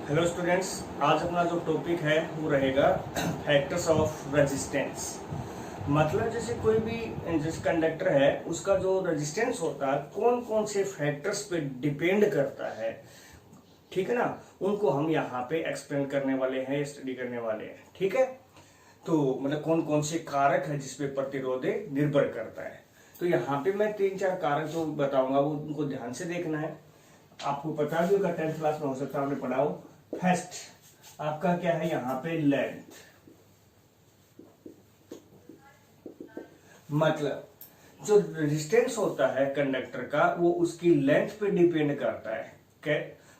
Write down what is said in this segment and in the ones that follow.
Hello students, आज अपना जो टॉपिक है वो रहेगा फैक्टर्स ऑफ रेजिस्टेंस। मतलब जैसे कोई भी जिस कंडक्टर है उसका जो रेजिस्टेंस होता है कौन कौन से फैक्टर्स पे डिपेंड करता है, ठीक है ना। उनको हम यहाँ पे एक्सप्लेन करने वाले हैं, स्टडी करने वाले हैं, ठीक है। तो मतलब कौन कौन से कारक है जिसपे प्रतिरोध निर्भर करता है। तो यहाँ पे मैं 3-4 कारक जो बताऊंगा वो उनको ध्यान से देखना है। आपको पता भी होगा, 10th क्लास में हो सकता है आपने पढ़ा हो। फर्स्ट आपका क्या है यहाँ पे, लेंथ। मतलब जो रेजिस्टेंस होता है कंडक्टर का वो उसकी लेंथ पे डिपेंड करता है। क्या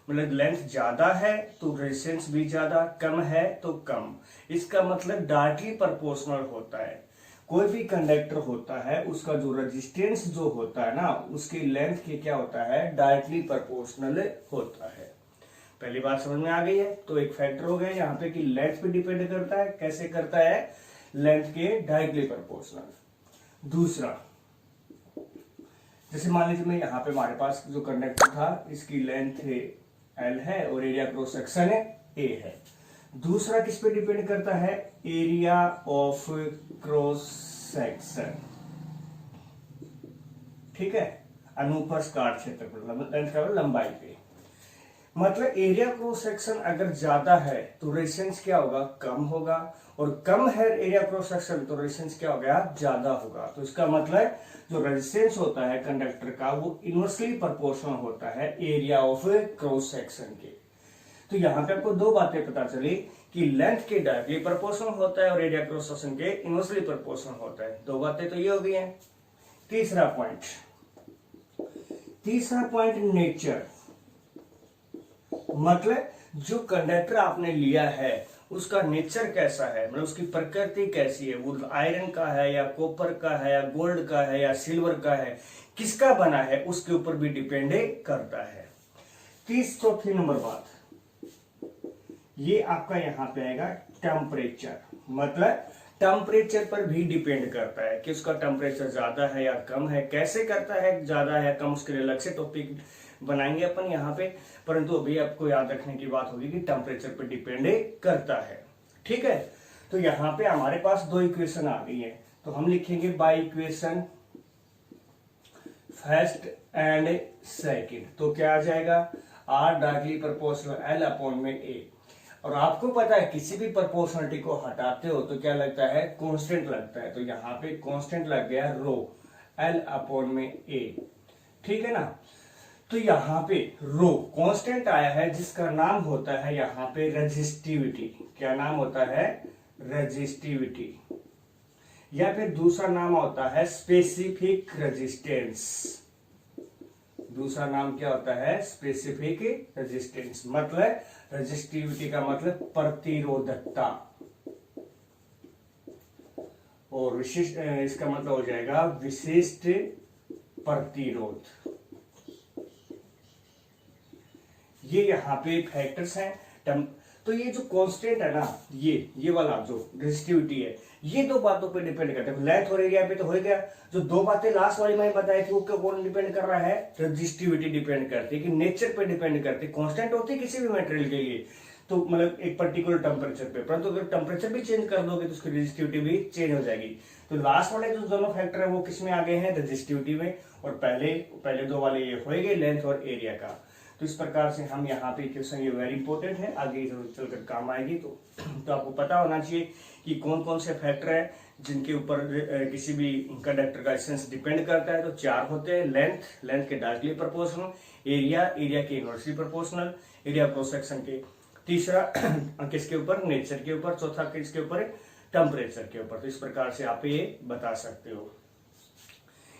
मतलब, लेंथ ज्यादा है तो रेजिस्टेंस भी ज्यादा, कम है तो कम। इसका मतलब डायरेक्टली प्रोपोर्शनल होता है। कोई भी कंडक्टर होता है उसका जो रेजिस्टेंस जो होता है ना उसकी लेंथ के क्या होता है, डायरेक्टली प्रोपोर्शनल होता है। पहली बात समझ में आ गई है। तो एक फैक्टर हो गया यहाँ पे कि लेंथ पे डिपेंड करता है। कैसे करता है, लेंथ के डायरेक्टली प्रोपोर्शनल। दूसरा, जैसे मान लीजिए मैं यहाँ पे हमारे पास जो कंडक्टर था इसकी लेंथ एल है और एरिया क्रॉस सेक्शन है ए है। दूसरा किस पे डिपेंड करता है, एरिया ऑफ क्रॉस सेक्शन, ठीक है। अनुप्रस्थ काट क्षेत्रफल, लेंथ का लंबाई पे। मतलब एरिया क्रॉस सेक्शन अगर ज्यादा है तो रेजिस्टेंस क्या होगा, कम होगा। और कम है एरिया क्रॉस सेक्शन तो रेजिस्टेंस क्या हो गया, ज्यादा होगा। तो इसका मतलब जो रेजिस्टेंस होता है कंडक्टर का वो इनवर्सली प्रोपोर्शनल होता है एरिया ऑफ क्रॉस सेक्शन के। तो यहाँ पे आपको दो बातें पता चली कि लेंथ के डायरेक्टली प्रोपोर्शनल होता है और एरिया क्रॉस सेक्शन के इनवर्सली प्रोपोर्शनल होता है। दो बातें तो ये हो गई हैं। तीसरा पॉइंट नेचर। मतलब जो कंडक्टर आपने लिया है उसका नेचर कैसा है, मतलब उसकी प्रकृति कैसी है, वो आयरन का है या कॉपर का है या गोल्ड का है या सिल्वर का है, किसका बना है उसके ऊपर भी डिपेंड करता है। चौथी नंबर बात, ये आपका यहां पे आएगा टेम्परेचर। मतलब टेम्परेचर पर भी डिपेंड करता है कि उसका टेम्परेचर ज्यादा है या कम है। कैसे करता है, ज्यादा है कम, उसके लिए अलग से टॉपिक बनाएंगे अपन यहाँ पे। परंतु अभी आपको याद रखने की बात होगी कि टेम्परेचर पे डिपेंड करता है, ठीक है। तो यहाँ पे हमारे पास दो इक्वेशन आ गई है, तो हम लिखेंगे by equation first and second. तो क्या आ जाएगा, R directly proportional L upon में ए। और आपको पता है किसी भी प्रोपोर्शनलिटी को हटाते हो तो क्या लगता है, कांस्टेंट लगता है। तो यहाँ पे कांस्टेंट लग गया रो, एल अपॉन में ए, ठीक है ना। तो यहाँ पे रो कांस्टेंट आया है जिसका नाम होता है यहाँ पे रेजिस्टिविटी। क्या नाम होता है, रेजिस्टिविटी। या फिर दूसरा नाम होता है स्पेसिफिक रेजिस्टेंस। दूसरा नाम क्या होता है, स्पेसिफिक रेजिस्टेंस। मतलब रेजिस्टिविटी का मतलब प्रतिरोधकता, और विशिष्ट इसका मतलब हो जाएगा विशिष्ट प्रतिरोध। ये यहाँ पे फैक्टर्स हैं। तो ये जो कांस्टेंट है ना, ये वाला जो रेजिस्टिविटी है, ये दो बातों पे डिपेंड करता है। लेंथ और एरिया पे तो हो गया। जो दो बातें लास्ट वाली मैंने बताई थी वो कौन डिपेंड कर रहा है, रेजिस्टिविटी डिपेंड करती है कि नेचर पे डिपेंड करती है। कांस्टेंट होती है किसी भी मटेरियल के लिए तो मतलब एक पर्टिकुलर टेम्परेचर पे, परंतु अगर टेम्परेचर भी चेंज कर दोगे तो उसकी रेजिस्टिविटी भी चेंज हो जाएगी। तो लास्ट वाले जो दोनों फैक्टर है वो किसमें आ गए हैं, रेजिस्टिविटी में। और पहले दो वाले ये हो गए लेंथ और एरिया का। तो इस प्रकार से हम यहाँ पे क्वेश्चन, ये वेरी इंपॉर्टेंट है, आगे चलकर काम आएगी। तो आपको पता होना चाहिए कि कौन कौन से फैक्टर है जिनके ऊपर किसी भी कंडक्टर का रेजिस्टेंस डिपेंड करता है। तो चार होते हैं, लेंथ के डायरेक्टली प्रोपोर्शनल, एरिया के inversely proportional, area cross section के। तीसरा किसके ऊपर, नेचर के ऊपर। चौथा किसके ऊपर, टेम्परेचर के ऊपर। तो इस प्रकार से आप ये बता सकते हो।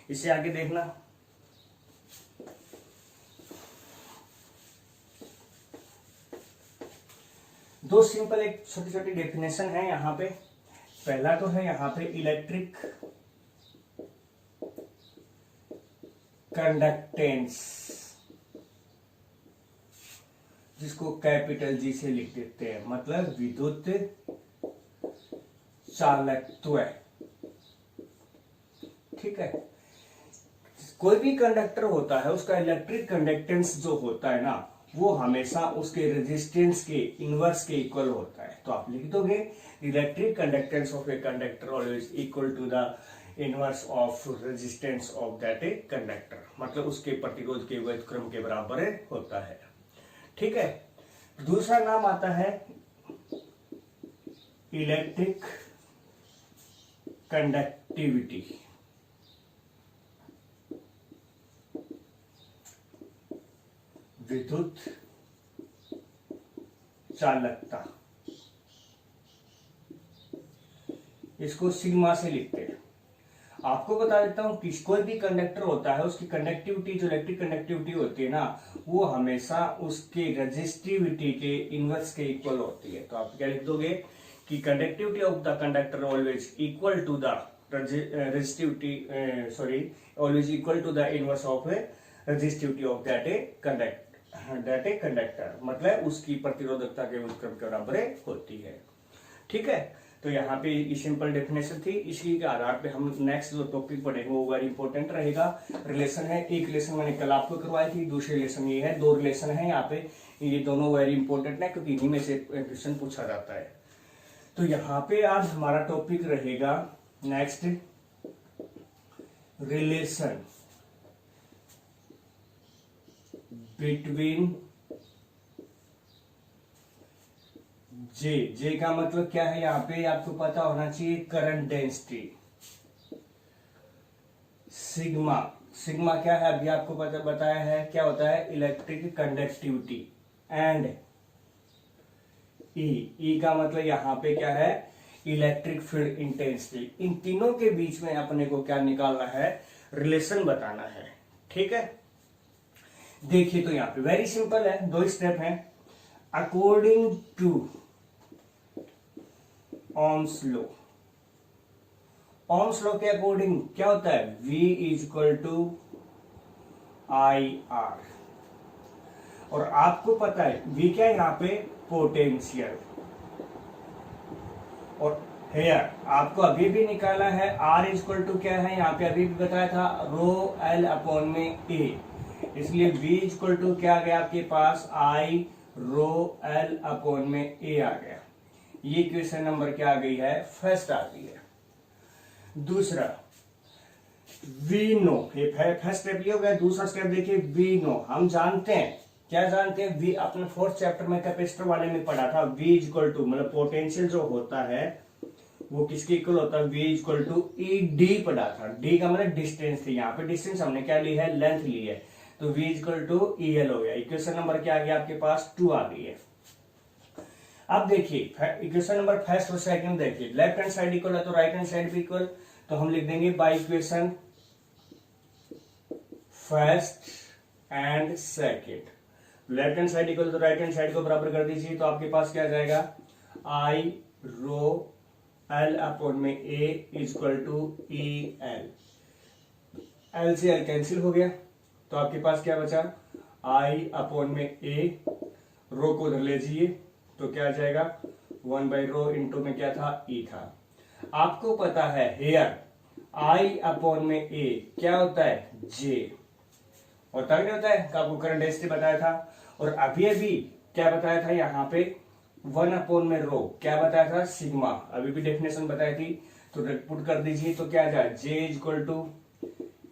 इससे आगे देखना, दो सिंपल एक छोटी छोटी डेफिनेशन है यहाँ पे। पहला तो है यहाँ पे इलेक्ट्रिक कंडक्टेंस, जिसको कैपिटल जी से लिख देते हैं। मतलब विद्युत चालकत्व, ठीक है। कोई भी कंडक्टर होता है उसका इलेक्ट्रिक कंडक्टेंस जो होता है ना वो हमेशा उसके रेजिस्टेंस के इनवर्स के इक्वल होता है। तो आप लिख दोगे electric conductance of a conductor always equal to the inverse of resistance of that a conductor, मतलब उसके प्रतिरोध के व्युत्क्रम के बराबर होता है। ठीक है। दूसरा नाम आता है इलेक्ट्रिक कंडक्टिविटी। विद्युत चालकता, इसको सिग्मा से लिखते हैं। आपको बता देता हूं कि कोई भी कंडक्टर होता है उसकी कंडक्टिविटी, जो इलेक्ट्रिक कंडक्टिविटी होती है ना, वो हमेशा उसके रेजिस्टिविटी के इनवर्स के इक्वल होती है। तो आप क्या लिख दोगे कि conductivity of the conductor always equal to the resistivity, always equal to the inverse of resistivity of that a conductor, मतलब उसकी प्रतिरोधकता के व्युत्क्रम के बराबर होती है। ठीक है। तो यहाँ पे ये सिंपल डेफिनेशन थी। इसी के आधार पे हम नेक्स्ट जो टॉपिक पढ़ेंगे वो वेरी इंपॉर्टेंट रहेगा। रिलेशन है, एक रिलेशन मैंने कल आपको करवाई थी, दूसरे रिलेशन ये है, दो रिलेशन है यहाँ पे। ये दोनों वेरी इंपॉर्टेंट है क्योंकि इन्हीं में से क्वेश्चन पूछा जाता है। तो यहाँ पे आज हमारा टॉपिक रहेगा नेक्स्ट रिलेशन बिटवीन जे का मतलब क्या है यहाँ पे आपको पता होना चाहिए, करंट डेंसिटी। सिग्मा क्या है अभी आपको पता बताया है, क्या होता है, इलेक्ट्रिक कंडक्टिविटी। एंड ई का मतलब यहाँ पे क्या है, इलेक्ट्रिक फील्ड इंटेंसिटी। इन तीनों के बीच में अपने को क्या निकालना है, रिलेशन बताना है। ठीक है। देखिए तो यहाँ पे वेरी सिंपल है, दो स्टेप है। According to Ohm's law, Ohm's law के अकॉर्डिंग क्या होता है, V is equal to IR। और आपको पता है V क्या है यहाँ पे, पोटेंशियल। और हेयर आपको अभी भी निकाला है R इज इक्वल टू क्या है, यहाँ पे अभी भी बताया था रो L अपॉन में A, इसलिए V इज इक्वल टू क्या आ गया आपके पास, I रो L अपॉन में A आ गया। ये क्वेश्चन नंबर क्या आ गई है, फर्स्ट आ गई है। दूसरा वी नो, ये फर्स्ट स्टेप ये हो गया। दूसरा स्टेप देखिए, वी नो हम जानते हैं, क्या जानते हैं, वी अपने फोर्थ चैप्टर में कैपेसिटर वाले में पढ़ा था। V इज इक्वल टू मतलब पोटेंशियल जो होता है वो किसके इक्वल होता है, V is equal to E D पढ़ा था। डी का मतलब डिस्टेंस थी, यहाँ पे डिस्टेंस हमने क्या ली है, लेंथ ली है। तो V is equal to EL हो गया। इक्वेशन नंबर क्या आ गया आपके पास, 2 आ गई है। अब देखिए इक्वेशन नंबर फर्स्ट और सेकंड देखिए, लेफ्ट हैंड साइड इक्वल है तो राइट हैंड साइड भी इक्वल। तो हम लिख देंगे bye equation first and second, left hand side equal तो राइट हैंड साइड को बराबर कर दीजिए। तो आपके पास क्या आ जाएगा, I रो L अपॉन में A is equal to EL। L से L कैंसिल हो गया तो आपके पास क्या बचा, I अपॉन में A, रो को उधर ले जाइए तो क्या आ जाएगा, 1 बाई रो इंटू में क्या था, E था। आपको पता है हेयर I अपॉन में A क्या होता है, J होता है, नहीं होता है, आपको करंट डेंसिटी बताया था। और अभी अभी क्या बताया था यहाँ पे, 1 अपॉन में रो क्या बताया था, सिग्मा, अभी भी डेफिनेशन बताई थी। तो पुट कर दीजिए तो क्या आ जाए, J is equal to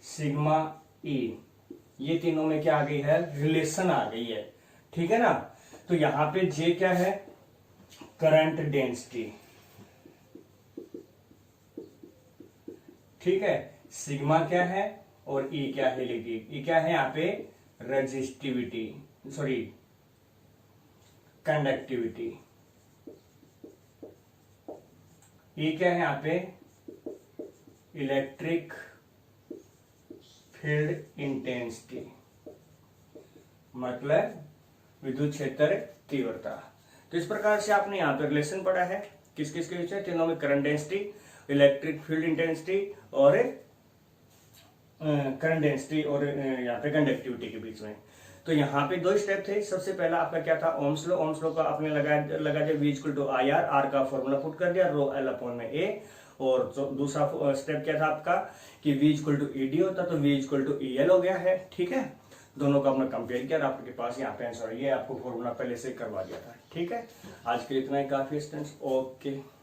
sigma E। ये तीनों में क्या आ गई है, रिलेशन आ गई है। ठीक है ना। तो यहाँ पे J क्या है, करंट डेंसिटी। ठीक है। सिग्मा क्या है और E क्या है, लिखिए E क्या है यहाँ पे, रेजिस्टिविटी, सॉरी कंडक्टिविटी। E क्या है यहाँ पे, इलेक्ट्रिक फील्ड इंटेंसिटी, मतलब विद्युत क्षेत्र तीव्रता। तो इस प्रकार से आपने यहाँ पे रिलेशन पढ़ा है किस किस के बीच में, तीनों में, current density, electric field intensity और करंट डेंसिटी और यहाँ पे कंडक्टिविटी के बीच में। तो यहाँ पे दो स्टेप थे। सबसे पहला आपका क्या था, ओम्स लॉ। ओम्स लॉ का आपने लगा दिया V equal to IR, R का फॉर्मूला पुट कर दिया, रो L अपॉन में A। और दूसरा स्टेप क्या था आपका कि V इक्वल टू ED होता, तो V इक्वल टू EL हो गया है। ठीक है। दोनों का अपना कंपेयर किया और आपके पास यहाँ पे आंसर, ये आपको फॉर्मूला पहले से करवा दिया था। ठीक है, आज के लिए इतना ही काफी स्टूडेंट्स। ओके।